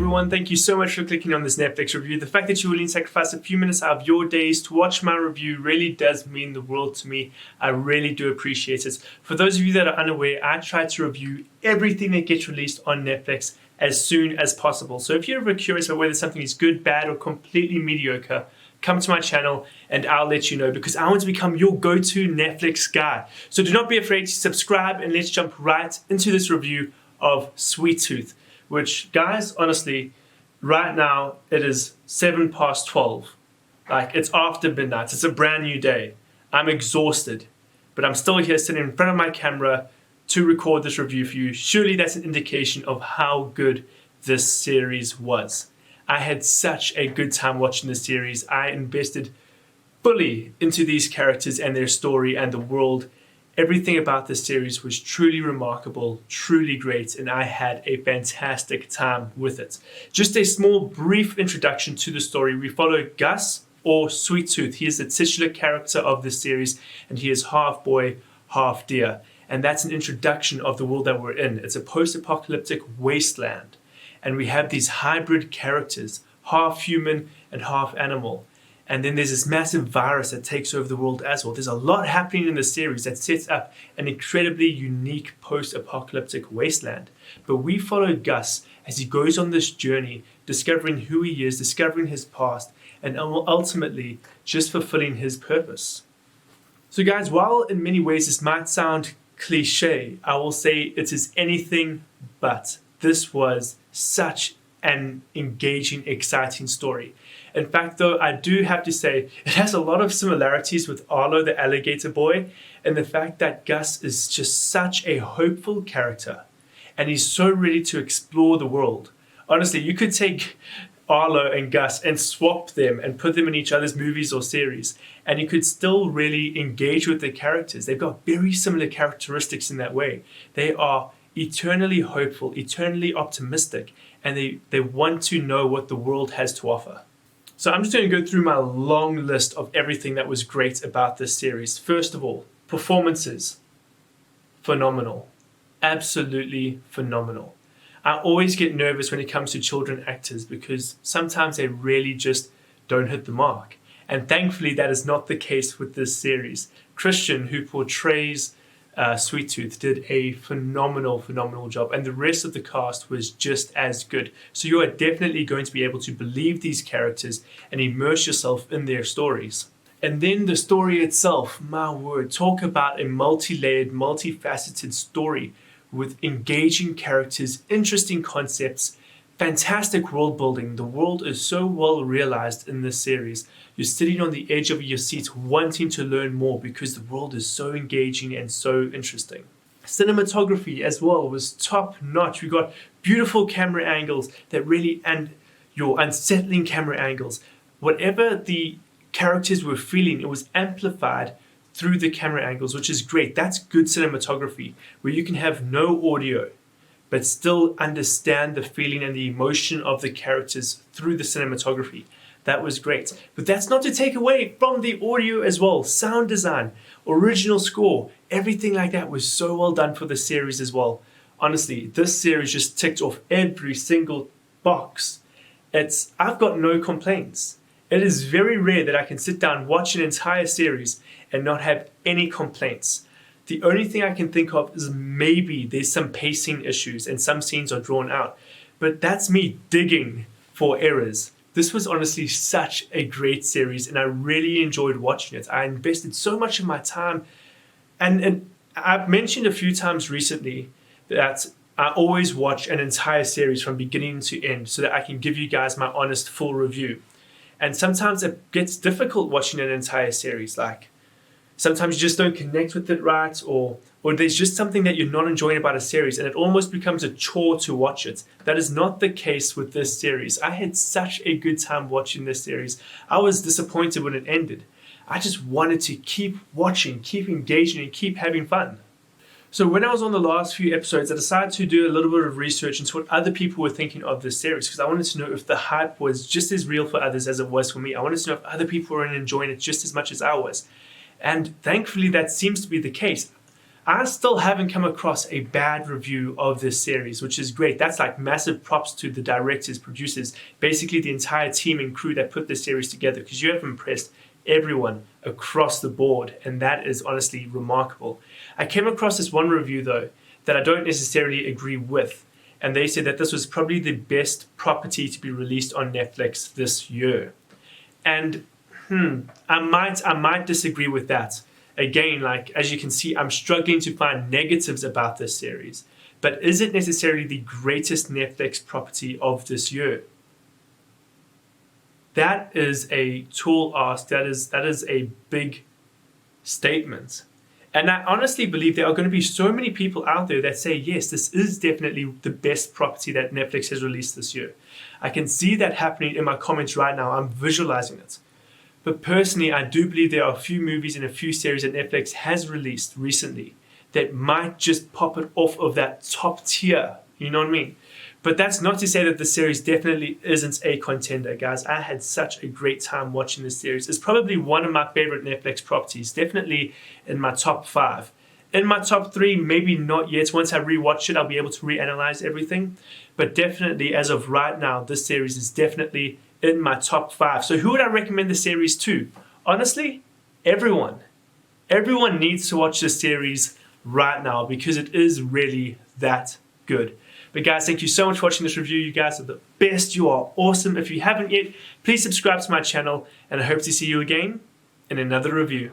everyone, thank you so much for clicking on this Netflix review. The fact that you're willing to sacrifice a few minutes out of your days to watch my review really does mean the world to me. I really do appreciate it. For those of you that are unaware, I try to review everything that gets released on Netflix as soon as possible. So if you're ever curious about whether something is good, bad, or completely mediocre, come to my channel and I'll let you know, because I want to become your go-to Netflix guy. So do not be afraid to subscribe, and let's jump right into this review of Sweet Tooth. Which, guys, honestly, right now it is 12:07. Like, it's after midnight. It's a brand new day. I'm exhausted, but I'm still here sitting in front of my camera to record this review for you. Surely that's an indication of how good this series was. I had such a good time watching this series. I invested fully into these characters and their story and the world. Everything about this series was truly remarkable, truly great, and I had a fantastic time with it. Just a small, brief introduction to the story. We follow Gus, or Sweet Tooth. He is the titular character of this series, and he is half boy, half deer. And that's an introduction of the world that we're in. It's a post-apocalyptic wasteland, and we have these hybrid characters, half human and half animal. And then there's this massive virus that takes over the world as well. There's a lot happening in the series that sets up an incredibly unique post-apocalyptic wasteland. But we follow Gus as he goes on this journey, discovering who he is, discovering his past, and ultimately just fulfilling his purpose. So guys, while in many ways this might sound cliche, I will say it is anything but. This was such an engaging, exciting story. In fact, though, I do have to say it has a lot of similarities with Arlo the alligator boy, and the fact that Gus is just such a hopeful character and he's so ready to explore the world. Honestly, you could take Arlo and Gus and swap them and put them in each other's movies or series, and you could still really engage with the characters. They've got very similar characteristics in that way. They are eternally hopeful, eternally optimistic, and they want to know what the world has to offer. So I'm just going to go through my long list of everything that was great about this series. First of all, performances. Phenomenal. Absolutely phenomenal. I always get nervous when it comes to children actors because sometimes they really just don't hit the mark. And thankfully that is not the case with this series. Christian, who portrays Sweet Tooth, did a phenomenal job, and the rest of the cast was just as good. So you are definitely going to be able to believe these characters and immerse yourself in their stories. And then the story itself, my word, talk about a multi-layered, multifaceted story with engaging characters, interesting concepts, fantastic world building. The world is so well realized in this series. You're sitting on the edge of your seat wanting to learn more because the world is so engaging and so interesting. Cinematography as well was top notch. We got beautiful camera angles that really, and your unsettling camera angles. Whatever the characters were feeling, it was amplified through the camera angles, which is great. That's good cinematography, where you can have no audio but still understand the feeling and the emotion of the characters through the cinematography. That was great. But that's not to take away from the audio as well. Sound design, original score, everything like that was so well done for the series as well. Honestly, this series just ticked off every single box. I've got no complaints. It is very rare that I can sit down, watch an entire series and not have any complaints. The only thing I can think of is maybe there's some pacing issues and some scenes are drawn out. But that's me digging for errors. This was honestly such a great series and I really enjoyed watching it. I invested so much of my time, and I've mentioned a few times recently that I always watch an entire series from beginning to end so that I can give you guys my honest full review. And sometimes it gets difficult watching an entire series. Like, sometimes you just don't connect with it right, or there's just something that you're not enjoying about a series and it almost becomes a chore to watch it. That is not the case with this series. I had such a good time watching this series. I was disappointed when it ended. I just wanted to keep watching, keep engaging, and keep having fun. So when I was on the last few episodes, I decided to do a little bit of research into what other people were thinking of this series, because I wanted to know if the hype was just as real for others as it was for me. I wanted to know if other people were enjoying it just as much as I was. And thankfully that seems to be the case. I still haven't come across a bad review of this series, which is great. That's like massive props to the directors, producers, basically the entire team and crew that put this series together, because you have impressed everyone across the board, and that is honestly remarkable. I came across this one review though that I don't necessarily agree with, and they said that this was probably the best property to be released on Netflix this year. And I might disagree with that. Again, like as you can see, I'm struggling to find negatives about this series. But is it necessarily the greatest Netflix property of this year? That is a tall ask. That is a big statement. And I honestly believe there are going to be so many people out there that say, yes, this is definitely the best property that Netflix has released this year. I can see that happening in my comments right now. I'm visualizing it. But personally, I do believe there are a few movies and a few series that Netflix has released recently that might just pop it off of that top tier. You know what I mean? But that's not to say that the series definitely isn't a contender, guys. I had such a great time watching this series. It's probably one of my favorite Netflix properties, definitely in my top 5. In my top 3, maybe not yet. Once I rewatch it, I'll be able to reanalyze everything. But definitely, as of right now, this series is definitely in my top 5. So who would I recommend the series to? Honestly, everyone. Everyone needs to watch this series right now because it is really that good. But guys, thank you so much for watching this review. You guys are the best. You are awesome. If you haven't yet, please subscribe to my channel, and I hope to see you again in another review.